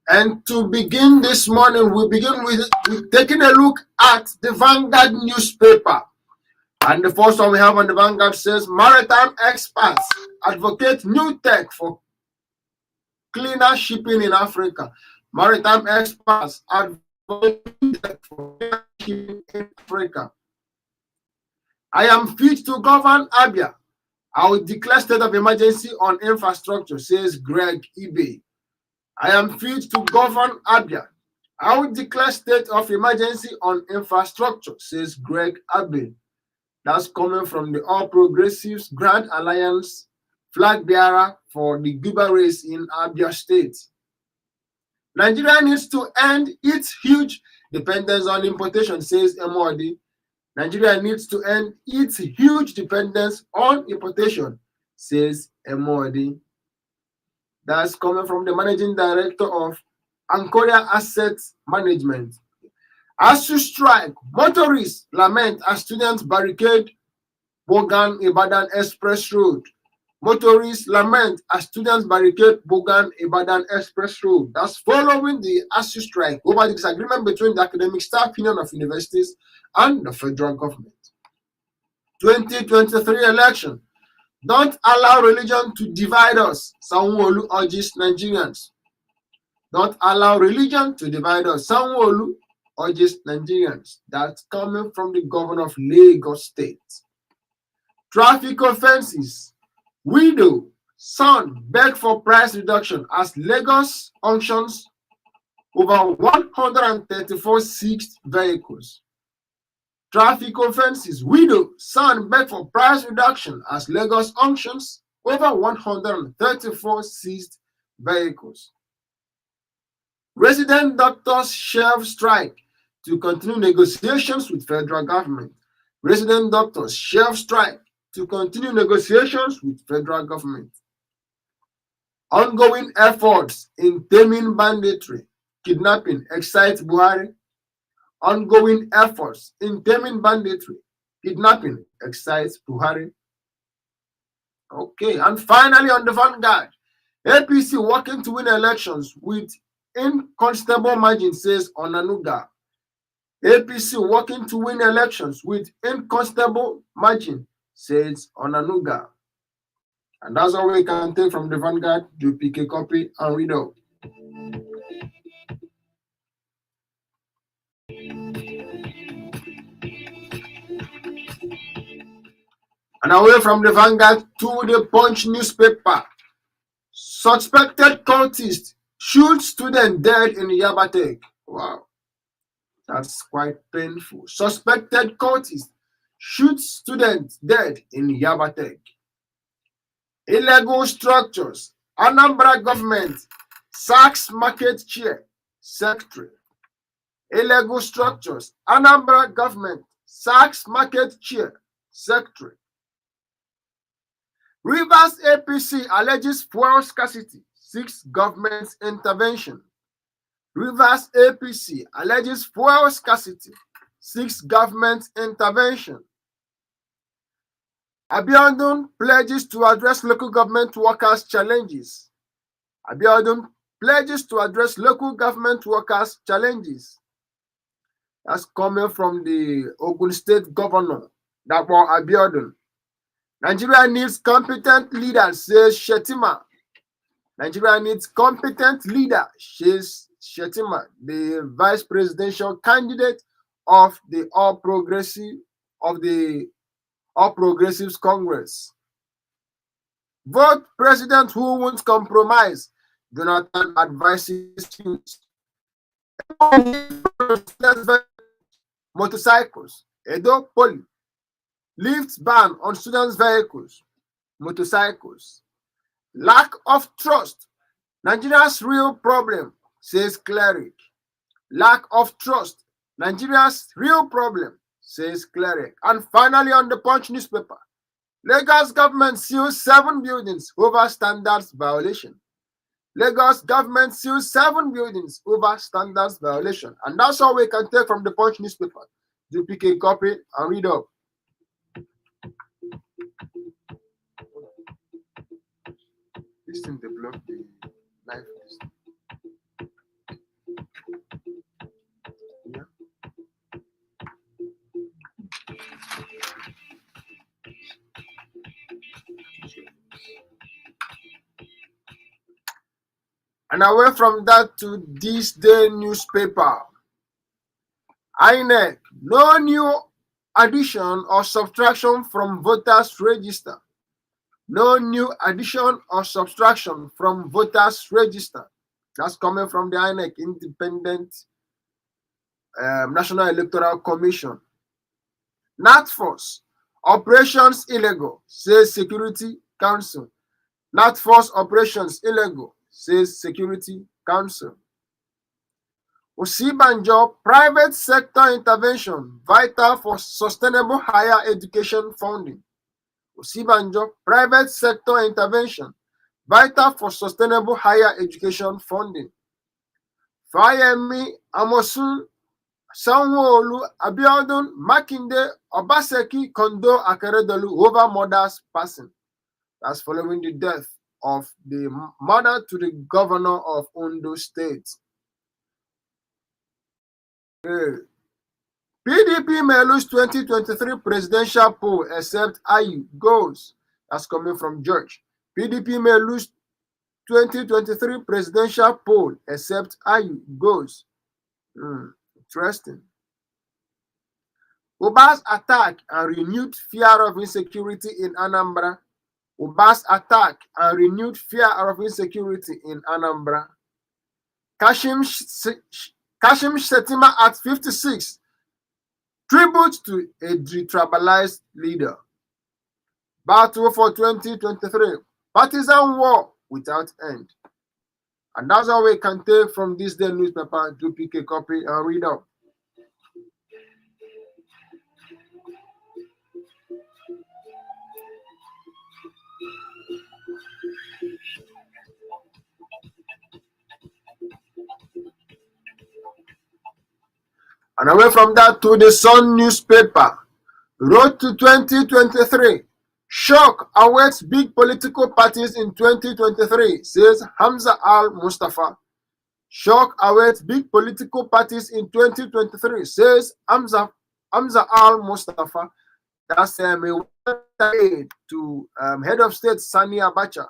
And to begin this morning, we begin with taking a look at the Vanguard newspaper. And the first one we have on the Vanguard says, maritime experts advocate new tech for cleaner shipping in Africa. Maritime experts advocate new tech for cleaner shipping in Africa. I am fit to govern Abia. I will declare state of emergency on infrastructure, says Greg Ibe. I am fit to govern Abia. I will declare state of emergency on infrastructure, says Greg Abe. That's coming from the All Progressives Grand Alliance flag bearer for the Guba race in Abia State. Nigeria needs to end its huge dependence on importation, says MOD. Nigeria needs to end its huge dependence on importation, says MOD. That's coming from the managing director of Ankoria Asset Management. As you strike, motorists lament as students barricade Bogan Ibadan Express Road. Motorists lament as students barricade Bogan Ibadan Express Road. That's following the ASU strike over the disagreement between the Academic Staff Union of Universities and the federal government. 2023 election. Don't allow religion to divide us, Sanwo-Olu urges Nigerians. Don't allow religion to divide us, Sanwo-Olu urges Nigerians. That's coming from the governor of Lagos State. Traffic offenses. Widow, son beg for price reduction as Lagos auctions over 134 seized vehicles. Traffic offenses. Widow, son beg for price reduction as Lagos auctions over 134 seized vehicles. Resident doctors shelve strike to continue negotiations with federal government. Resident doctors shelve strike to continue negotiations with federal government. Ongoing efforts in taming banditry, kidnapping excite Buhari. Ongoing efforts in taming banditry, kidnapping excites Buhari. Okay, and finally on the Vanguard, APC working to win elections with incontestable margin, says Onanuga. APC working to win elections with incontestable margin, says Onanuga. And that's all we can take from the Vanguard. Do pick a copy and read out. And away from the Vanguard to the Punch newspaper. Suspected cultist shoots student dead in Yabatek. Wow, that's quite painful. Suspected cultist shoots student dead in Yabatek. Illegal structures. Anambra government sacks market chair secretary. Illegal structures. Anambra government sacks market chair secretary. Rivers APC alleges fuel scarcity, seeks government's intervention. Rivers APC alleges fuel scarcity, seeks government intervention. Abiodun pledges to address local government workers' challenges. Abiodun pledges to address local government workers' challenges. That's coming from the Ogun State Governor, Dapo Abiodun. Nigeria needs competent leaders, says Shetima. Nigeria needs competent leader, says Shetima, the vice presidential candidate of the All Progressives Congress. Vote president who won't compromise, Jonathan advises youth. Motorcycles, Edo Poly. Lifts ban on students' vehicles, motorcycles. Lack of trust. Nigeria's real problem, says Cleric. Lack of trust. Nigeria's real problem, says Cleric. And finally on the Punch newspaper, Lagos government seals 7 buildings over standards violation. Lagos government seals 7 buildings over standards violation. And that's all we can take from the Punch newspaper. Do pick a copy and read up. this thing develop the life. Yeah. And away from that to this day newspaper. INEC, no new addition or subtraction from voters register. No new addition or subtraction from voters register. That's coming from the INEC, Independent National Electoral Commission. NatForce, operations illegal, says Security Council. NatForce operations illegal, says Security Council. Osibanjo, private sector intervention vital for sustainable higher education funding. Osibanjo, private sector intervention vital for sustainable higher education funding. Fayemi, Amosun, Sanwo-Olu, Abiodun, Makinde, Obaseki, Kondo, Akeredolu over mother's passing. That's following the death of the mother to the governor of Ondo State. PDP may lose 2023 presidential poll except Ayu goes. That's coming from George. PDP may lose 2023 presidential poll except Ayu goes. Interesting. Uba's attack and renewed fear of insecurity in Anambra. Uba's attack and renewed fear of insecurity in Anambra. Kashim Shettima at 56. Tribute to a detribalized leader. Battle for 2023. Partisan war without end. And that's all we can take from this day newspaper. Do pick a copy and read up. And away from that to the Sun newspaper. Road to 2023. Shock awaits big political parties in 2023, says Hamza Al-Mustapha. Shock awaits big political parties in 2023, says Hamza Al-Mustapha. That's a aid to head of state Sani Abacha.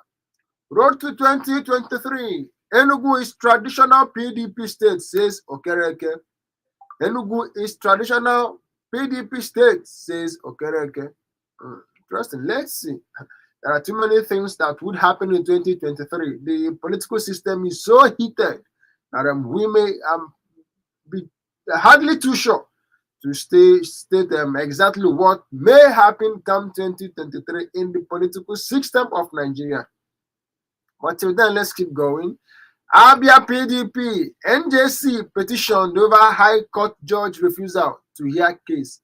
Road to 2023. Enugu is traditional PDP state, says Okereke. Enugu is traditional PDP state, says Okereke. Interesting. Let's see. There are too many things that would happen in 2023. The political system is so heated that we may be hardly too sure to state exactly what may happen come 2023 in the political system of Nigeria. But till then, let's keep going. Abia PDP, NJC petitioned over High Court judge refusal to hear case.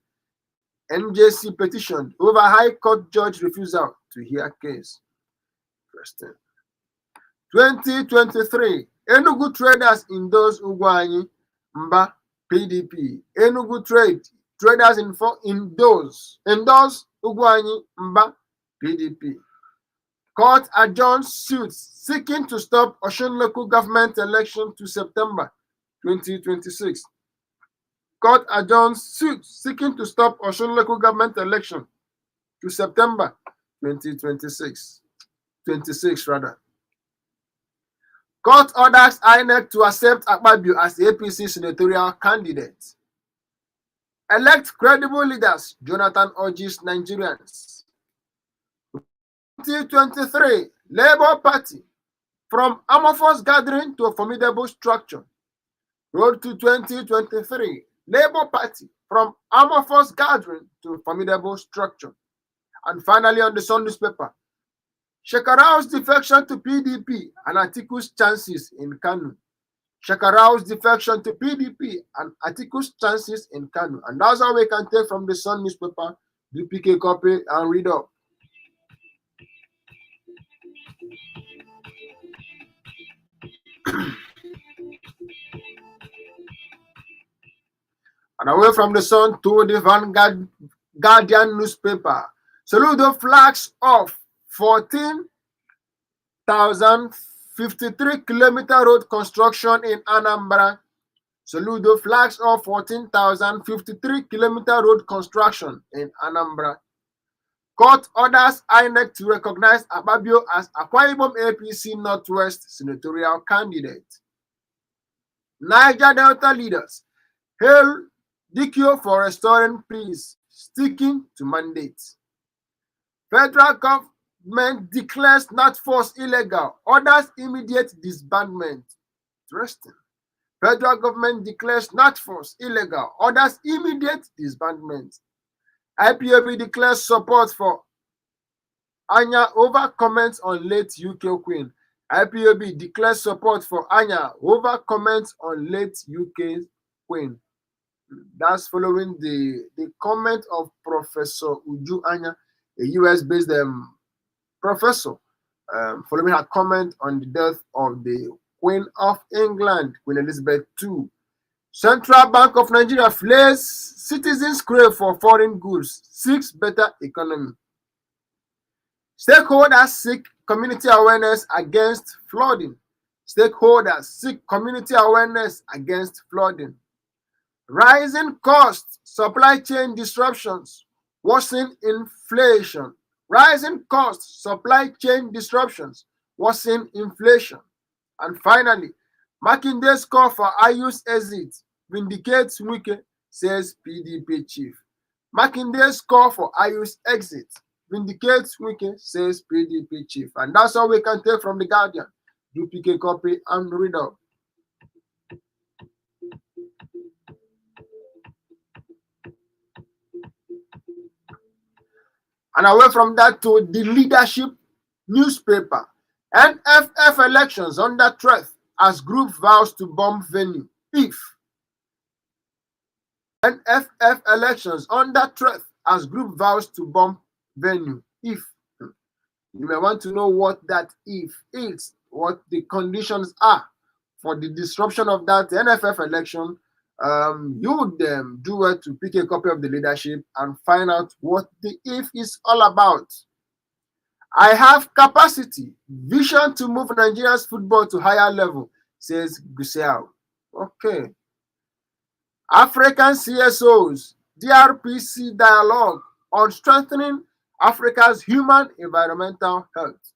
NJC petitioned over High Court judge refusal to hear case. Interesting. 2023, Enugu traders endorse Ugwanyi Mba PDP. Enugu traders endorse Ugwanyi Mba PDP. Court adjourns suits seeking to stop Osun local government election to September 2026. Court adjourns suits seeking to stop Osun local government election to September 2026. 26 rather. Court orders INEC to accept Akpabio as the APC senatorial candidate. Elect credible leaders, Jonathan urges Nigerians. 2023, Labour Party, from amorphous gathering to a formidable structure. Road to 2023, Labour Party, from amorphous gathering to a formidable structure. And finally, on the Sun newspaper, Shekarau's defection to PDP and Atiku's chances in Kanu. Shekarau's defection to PDP and Atiku's chances in Kanu. And that's all we can take from the Sun newspaper. Do pick a copy and read up. And away from the Sun to the Guardian newspaper. Soludo flags off 14 14,053-kilometer road construction in Anambra. Soludo flags off 14,053-kilometer road construction in Anambra. Court orders INEC to recognize Akpabio as Akwa Ibom APC Northwest senatorial candidate. Niger Delta leaders hail DQ for restoring peace, sticking to mandates. Federal government declares NatForce illegal, orders immediate disbandment. Interesting. Federal government declares NatForce illegal, orders immediate disbandment. IPOB declares support for Anya over comments on late UK Queen. IPOB declares support for Anya over comments on late UK Queen. That's following the comment of Professor Uju Anya, a US-based professor, following her comment on the death of the Queen of England, Queen Elizabeth II. Central Bank of Nigeria flays citizens crave for foreign goods, seeks better economy. Stakeholders seek community awareness against flooding. Stakeholders seek community awareness against flooding. Rising costs, supply chain disruptions, worsen inflation. Rising costs, supply chain disruptions, worsen inflation. And finally, Makinde's call for Ayu's exit vindicates Wike, says PDP chief. Makinde's call for Ayu's exit vindicates Wike, says PDP chief. And that's all we can take from the Guardian. Do pick a copy and read up. And away from that to the leadership newspaper. NFF elections under threat as group vows to bomb venue. If NFF elections under threat as group vows to bomb venue. If you may want to know what that if is, what the conditions are for the disruption of that NFF election, you would do well to pick a copy of the leadership and find out what the if is all about. I have capacity, vision to move Nigeria's football to higher level, says Gusau. Okay. African CSOs, DRPC dialogue on strengthening Africa's human environmental health.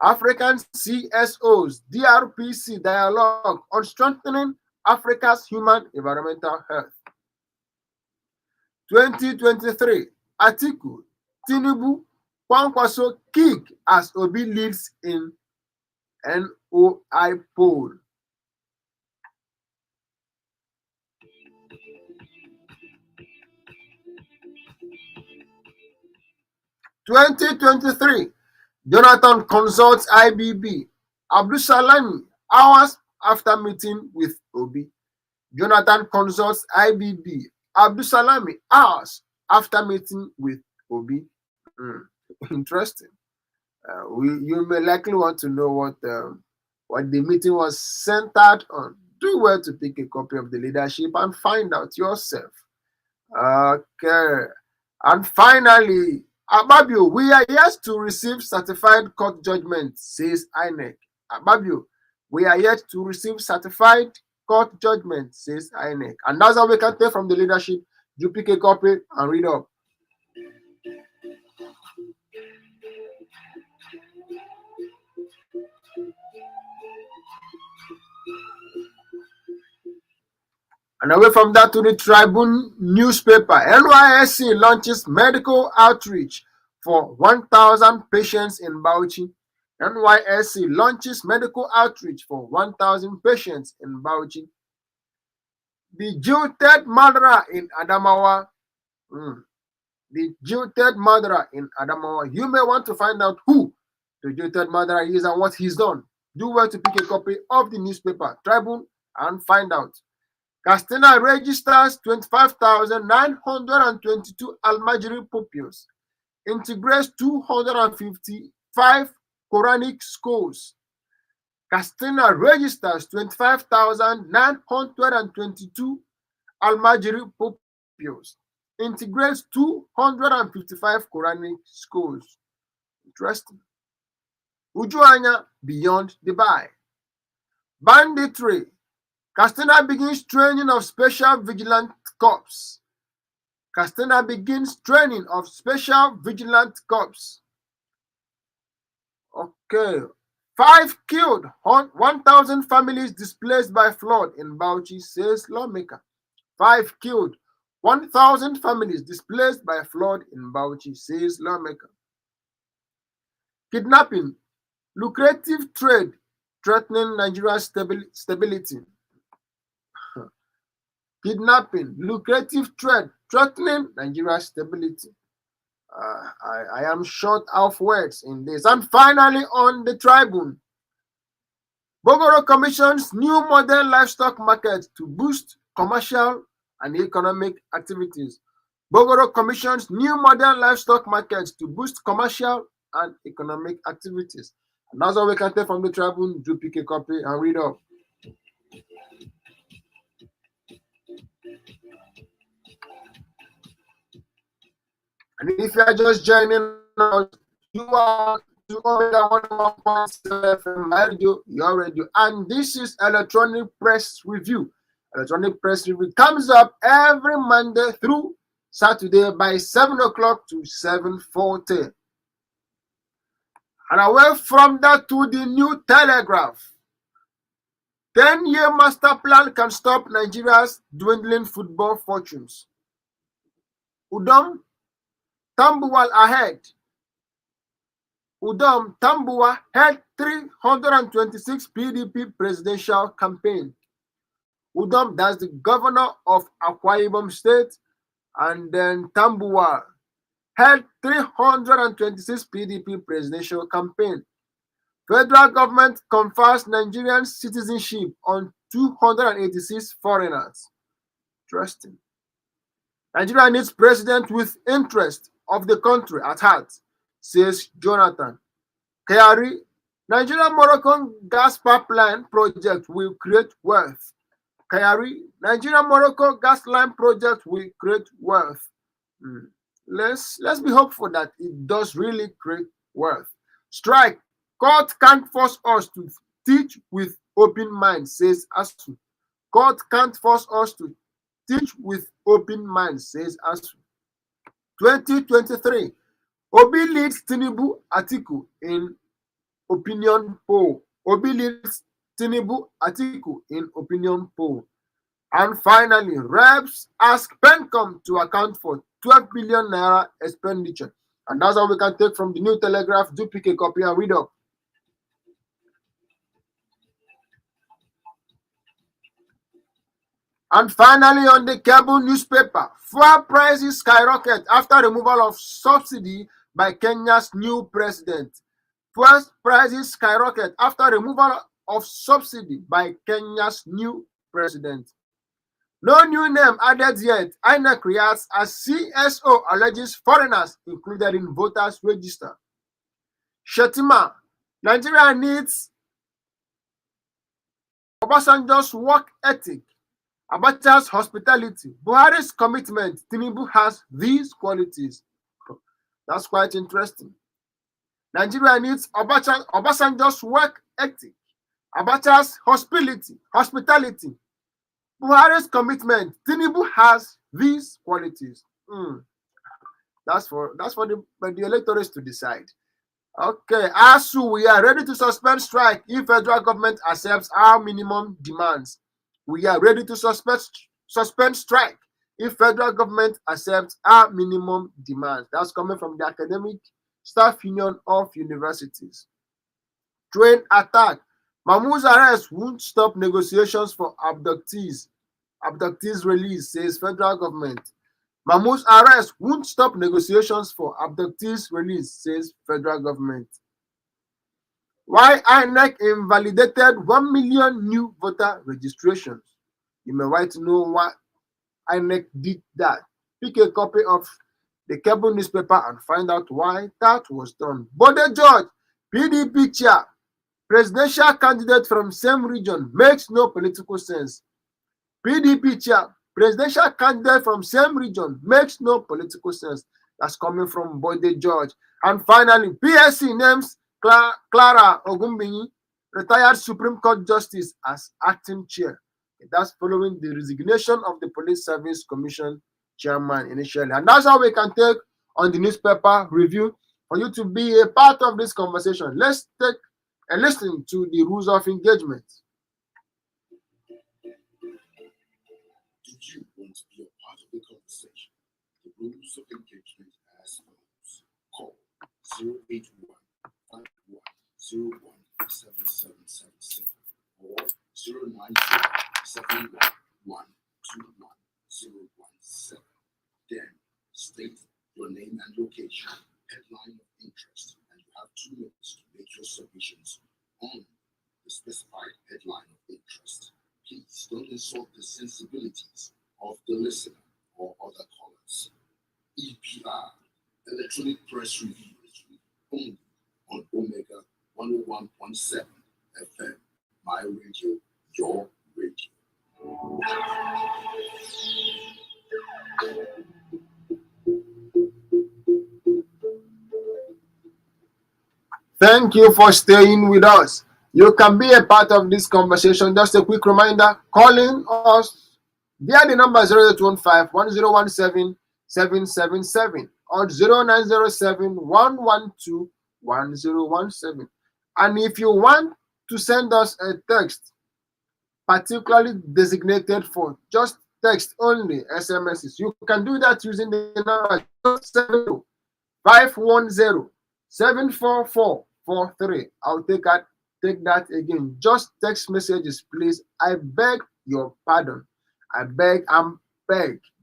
African CSOs, DRPC dialogue on strengthening Africa's human environmental health. 2023, Atiku, Tinubu, Kwankwaso kick as Obi leads in NOI poll. (2023) Jonathan consults IBB. Abdul Salami hours after meeting with Obi. Jonathan consults IBB. Abdul Salami hours after meeting with Obi. Interesting. You may likely want to know what the meeting was centered on. Do well to pick a copy of the leadership and find out yourself. Okay. And finally, Akpabio, we are yet to receive certified court judgment, says INEC. Akpabio, we are yet to receive certified court judgment, says INEC. And that's how we can take from the leadership. You pick a copy and read up. And away from that to the Tribune newspaper, NYSC launches medical outreach for 1,000 patients in Bauchi. NYSC launches medical outreach for 1,000 patients in Bauchi. The jilted murderer in Adamawa. The jilted murderer in Adamawa. You may want to find out who the jilted murderer is and what he's done. Do well to pick a copy of the newspaper, Tribune, and find out. Castina registers 25,922 Almajiri pupils, integrates 255 Quranic schools. Castina registers 25,922 Almajiri pupils, integrates 255 Quranic schools. Interesting. Ujuanya beyond the buy. Banditry. Castina begins training of Special Vigilant Corps. Castina begins training of Special Vigilant Corps. Okay. 5 killed, 1,000 families displaced by flood in Bauchi, says lawmaker. 5 killed, 1,000 families displaced by flood in Bauchi, says lawmaker. Kidnapping, lucrative trade threatening Nigeria's stability. Kidnapping, lucrative trade threatening Nigeria's stability. I am short of words in this. And finally, on the Tribune, Bogoro commissions new modern livestock market to boost commercial and economic activities. Bogoro commissions new modern livestock markets to boost commercial and economic activities. And that's all we can take from the Tribune. Do pick a copy and read up. And if you are just joining us, you are to Omega 101.7 FM radio, your radio, and this is Electronic Press Review. Electronic Press Review comes up every Monday through Saturday by 7 o'clock to 7:40. And away from that to the New Telegraph. 10-year master plan can stop Nigeria's dwindling football fortunes. Udom Tambuwal ahead. Udom Tambuwa held 326 PDP presidential campaign. Udom, that's the governor of Akwa Ibom State, and then Tambuwa held 326 PDP presidential campaign. Federal government confers Nigerian citizenship on 286 foreigners. Interesting. Nigeria needs president with interest of the country at heart, says Jonathan. Kyari, Nigeria-Moroccan gas pipeline project will create wealth. Kyari, Nigeria-Morocco gas line project will create wealth. Let's be hopeful that it does really create wealth. Strike. Court can't force us to teach with open mind, says ASU. Court can't force us to teach with open mind, says ASU. 2023. Obi leads Tinubu Atiku in opinion poll. Obi leads Tinubu Atiku in opinion poll. And finally, reps ask Pencom to account for 12 billion naira expenditure. And that's all we can take from the New Telegraph. Do pick a copy and read up. And finally, on the cable newspaper, fuel prices skyrocket after removal of subsidy by Kenya's new president. Fuel prices skyrocket after removal of subsidy by Kenya's new president. No new name added yet. INEC reacts as CSO alleges foreigners included in voters' register. Shetima, Nigeria needs Obasanjo's work ethic, Abacha's hospitality, Buhari's commitment. Tinubu has these qualities. That's quite interesting. Nigeria needs Obasanjo's work ethic, Abacha's hospitality, Buhari's commitment. Tinubu has these qualities. That's for the electors to decide. Okay, ASU, we are ready to suspend strike if federal government accepts our minimum demands. We are ready to suspend strike if federal government accepts our minimum demands. That's coming from the Academic Staff Union of Universities. Train attack. Mahmoud's arrest won't stop negotiations for abductees. Abductees release, says federal government. Mahmoud's arrest won't stop negotiations for abductees release, says federal government. Why INEC invalidated 1 million new voter registrations? You may want to know why INEC did that. Pick a copy of the cable newspaper and find out why that was done. Bode George, PDP chair, presidential candidate from same region, makes no political sense. PDP chair, presidential candidate from same region, makes no political sense. That's coming from Bode George. And finally, PSC names Clara Ogumbini, retired Supreme Court Justice, as acting chair. That's following the resignation of the Police Service Commission chairman initially. And that's how we can take on the newspaper review for you to be a part of this conversation. Let's take a listen to the rules of engagement. Do you want to be a part of the conversation? The rules of engagement as follows. Call 081 7777 or 09071121017. Then state your name and location, headline of interest, and you have 2 minutes to make your submissions on the specified headline of interest. Please don't insult the sensibilities of the listener or other callers. EPR, Electronic Press Review, only on Omega 101.7 FM. My radio, your radio. Thank you for staying with us. You can be a part of this conversation. Just a quick reminder, calling us via the number 0815-1017-777 or 0907-112-1017. And if you want to send us a text, particularly designated for just text only SMSs, you can do that using the number 070-510-74443. I'll take that again. Just text messages, please. I beg your pardon. I beg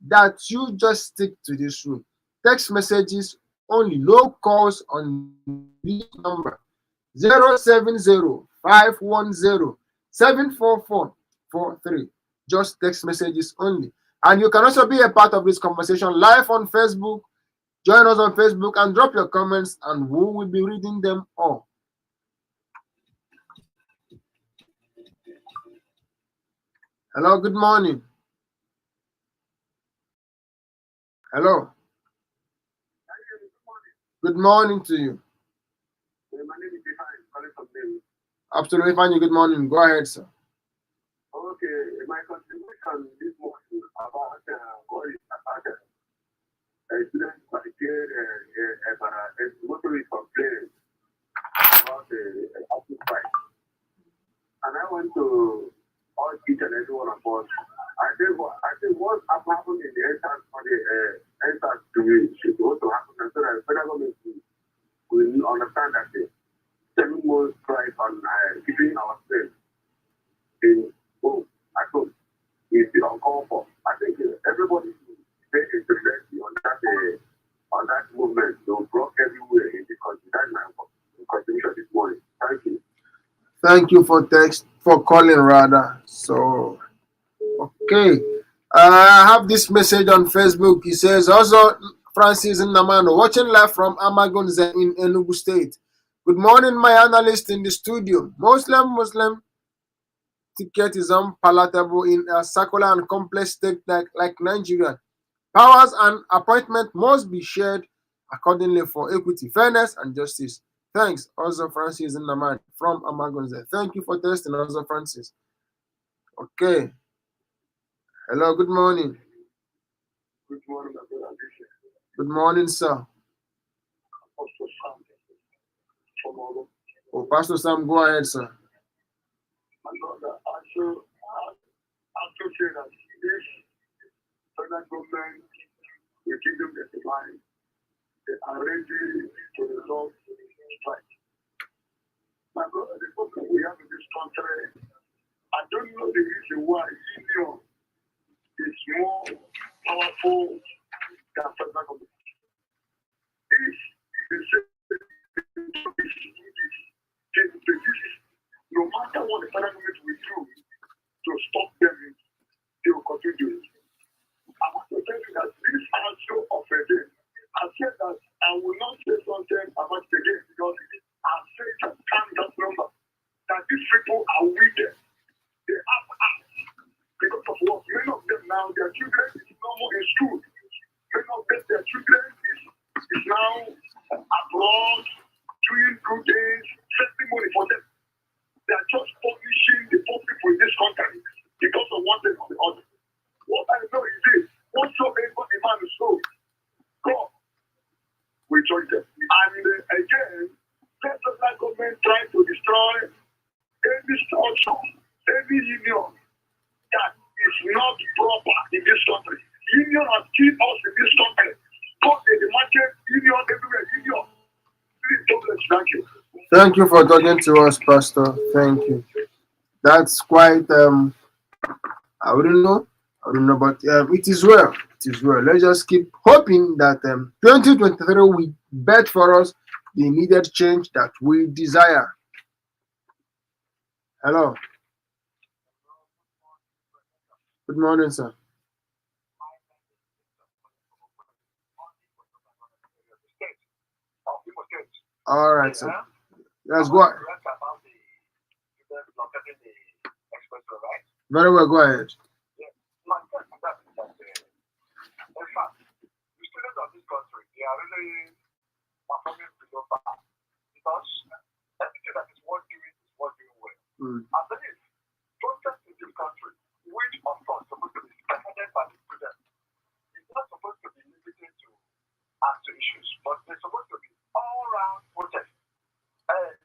that you just stick to this rule. Text messages only, no calls on this number 070-510-74443. Just text messages only. And you can also be a part of this conversation live on Facebook. Join us on Facebook and drop your comments, and we will be reading them all. Hello, good morning. Hello. Good morning to you. My name is Ifan, calling from David. Absolutely fine. Good morning. Go ahead, sir. Okay, my contribution this morning about what is about students motorists complaining about the active fight. And I went to all each and every one of us. I think what happened in the entrance for the entrance to me should also happen, so that the federal government will understand that the 7 months strike on keeping ourselves in home at home is uncalled for. I think everybody should pay interest on that movement to block everywhere in the country. That's my contribution this morning. Thank you. Thank you for calling rather. So okay. I have this message on Facebook. He says, also Francis Nnamano, watching live from Amagunze in Enugu State. Good morning, my analyst in the studio. Muslim ticket is unpalatable in a circular and complex state like Nigeria. Powers and appointment must be shared accordingly for equity, fairness, and justice. Thanks, also Francis Nnamano from Amagunze. Thank you for testing, also Francis. Okay. Hello, good morning. Good morning, Good morning, sir. Oh, Pastor Sam, go ahead, sir. My brother, I should say that this federal government will give them the line. They are ready to resolve strike. My brother, the problem we have in this country, I don't know the reason why union is more powerful than federal government. If they say no matter what the federal government will do to stop them, they will continue doing it. I want to tell you that this answer of a day, I said that I will not say something about it again because I said that that number that these people are wicked. They have acts because of what many of them now, their children is no more in school. Many of them, their children is now abroad doing good things, sending money for them. They are just punishing the poor people in this country because of one thing or the other. What I know is this: whatsoever a man is sown, God will judge them. And again, let the government try to destroy any structure, any union that is not proper in this country. Union has killed us in this country. God in the market, union everywhere, union. Please, God bless. Thank you. Thank you for talking to us, Pastor. Thank you. That's quite I wouldn't know. I don't know, but it is well. It is well. Let's just keep hoping that 2023 will bet for us the needed change that we desire. Hello. Good morning, sir. All right, sir. Let's go. Very well, go ahead. Mm. I believe protest in this country, which of course supposed to be spearheaded by the president, is not supposed to be limited to answer issues, but they're supposed to be all-round protest.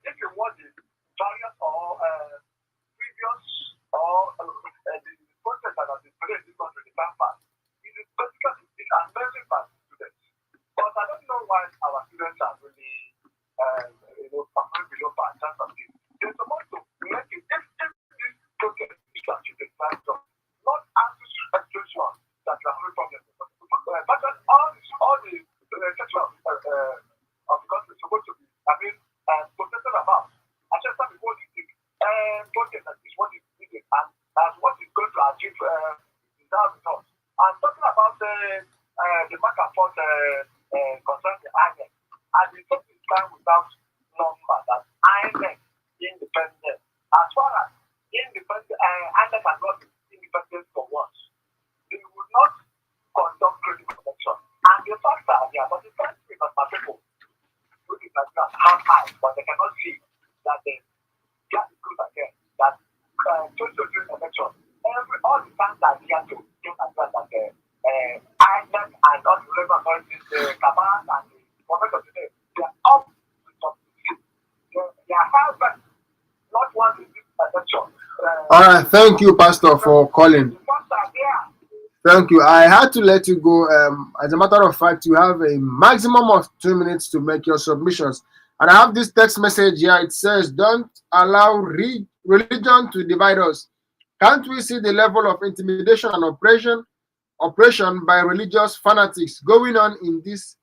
If you want the various or previous or the protest that has been played in this country in the past, it is basically amazing by students. But I don't know why our students are really performing below par in terms of this. They're supposed to make it if this protest is to achieve the planned job, not answer situation that you are having problems with. But all the section of the country is supposed to be, protested about. I just thought before the protest that is what is needed and that's what is going to achieve without results. I'm talking about the back and forth concerning the INEC. And the topic is done without number that INEC independent. As far as independent, INEC has not been independent for once. They will not conduct critical election. And the fact that they are not the first thing of my people, which is like that, have eyes, but they cannot see that they get the truth again. That during election, all the times that they are to get address that INEC and all the labor authorities, the command and the government of the day, they are up to something. They are held not one in this election. All right, thank you, Pastor, for calling. Thank you. I had to let you go. As a matter of fact, you have a maximum of 2 minutes to make your submissions. And I have this text message here. It says, "Don't allow religion to divide us. Can't we see the level of intimidation and oppression by religious fanatics going on in this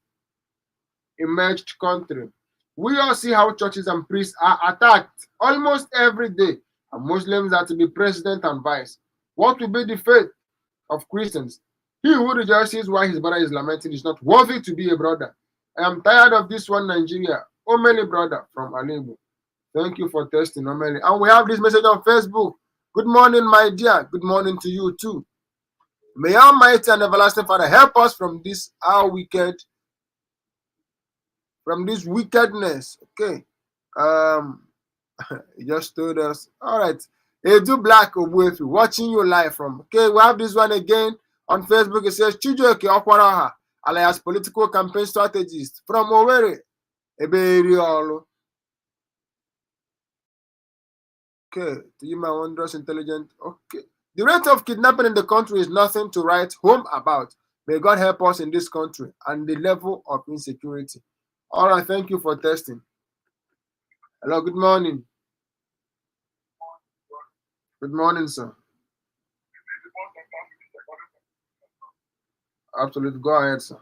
emerged country? We all see how churches and priests are attacked almost every day, and Muslims are to be president and vice. What will be the fate of Christians? He who rejoices while his brother is lamenting is not worthy to be a brother. I am tired of this one, Nigeria. Omeli brother from Alebo." Thank you for testing, Omeli. And we have this message on Facebook. "Good morning, my dear. Good morning to you too. May Almighty and everlasting Father help us from this wickedness." Okay. He just told us. All right. Edu Black Obuefi, watching you live from. Okay, we have this one again on Facebook. It says Chijoke Okwaraha, alias political campaign strategist from Owerri. Eberiolo. Okay, to you, my wondrous intelligent. Okay. The rate of kidnapping in the country is nothing to write home about. May God help us in this country and the level of insecurity. All right, thank you for testing. Hello, good morning. Good morning, sir. Absolutely. Go ahead, sir.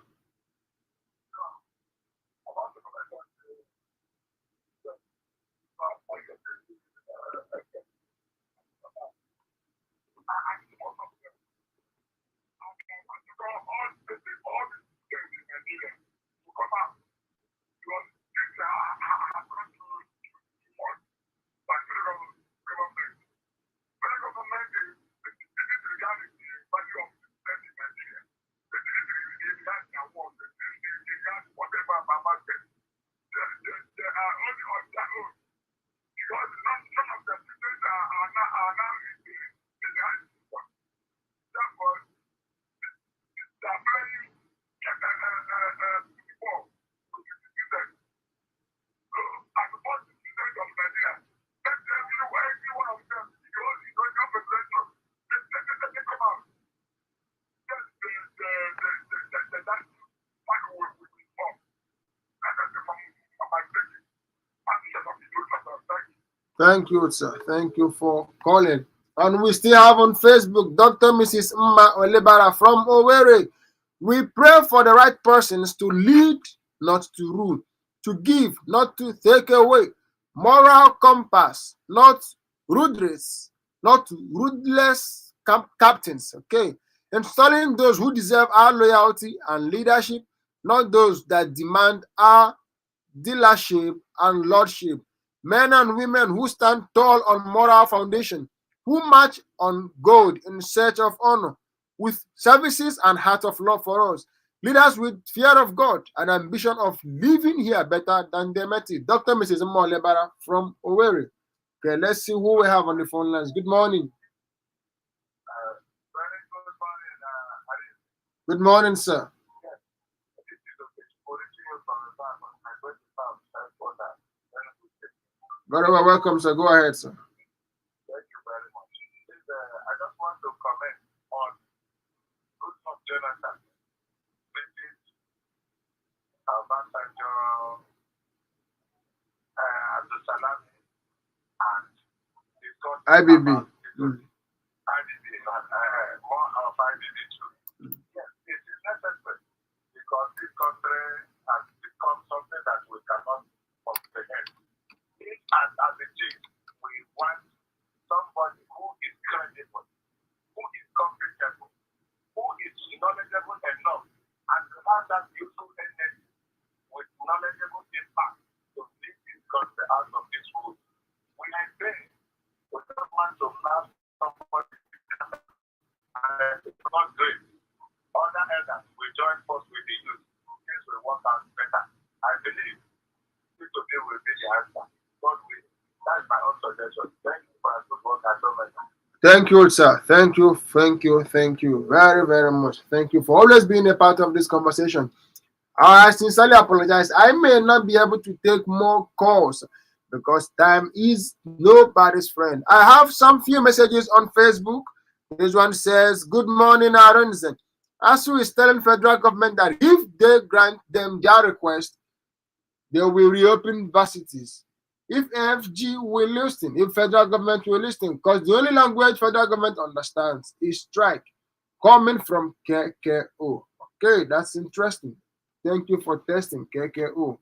Thank you, sir. Thank you for calling. And we still have on Facebook Dr. Mrs. Mma Olebara from Owerri. We pray for the right persons to lead, not to rule, to give, not to take away, moral compass, not rudeness, not ruthless captains. Okay, installing those who deserve our loyalty and leadership, not those that demand our dealership and lordship, men and women who stand tall on moral foundation, who march on gold in search of honor, with services and heart of love for us, leaders with fear of God and ambition of living here better than they met it. Dr. Mrs. Lebara from Owerri. Okay, let's see who we have on the phone lines. Good morning. Very good morning, Good morning, sir. this is okay. Original from the farm. I'm going to farm for that. Very well, welcome, sir. Go ahead, sir. Thank you very much. I just want to comment on Goodluck Jonathan visit Obasanjo, Abdul Salami, and discuss IBB. IBB and more of IBB too. Yes, it is necessary because this country has become something that we cannot comprehend. As a team, we want somebody who is credible, who is competent, who is knowledgeable enough, and to have that useful energy with knowledgeable impact to lead this country out of this world. We are praying. We don't want to have somebody and it's not great. Other elders will join force with the youth. Things will work out better. I believe this will be the answer. God will. That's my own suggestion. Thank you for a good work at home. Thank you, sir. Thank you very, very much. Thank you for always being a part of this conversation. I sincerely apologize. I may not be able to take more calls because time is nobody's friend. I have some few messages on Facebook. This one says, "Good morning, Aronson. ASU is telling federal government that if they grant them their request, they will reopen universities. If AFG will listen, if federal government will listen, because the only language federal government understands is strike, coming from KKO." Okay, that's interesting. Thank you for testing, KKO.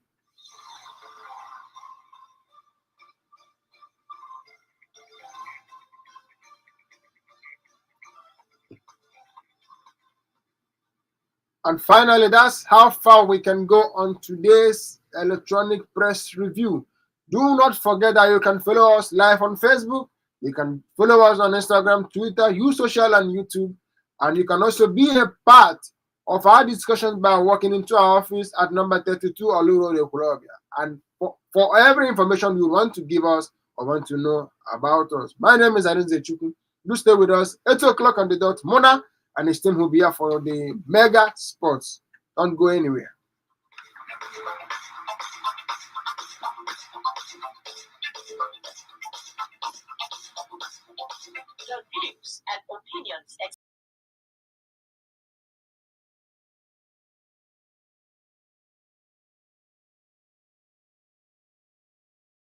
And finally, that's how far we can go on today's electronic press review. Do not forget that you can follow us live on Facebook. You can follow us on Instagram, Twitter, Social, and YouTube. And you can also be a part of our discussions by walking into our office at number 32 Olu Road, Ekulobia. And for every information you want to give us or want to know about us. My name is Arinze Chukwu. Do stay with us. 8 o'clock on the dot. Mona and his team will be here for the mega sports. Don't go anywhere. The views and opinions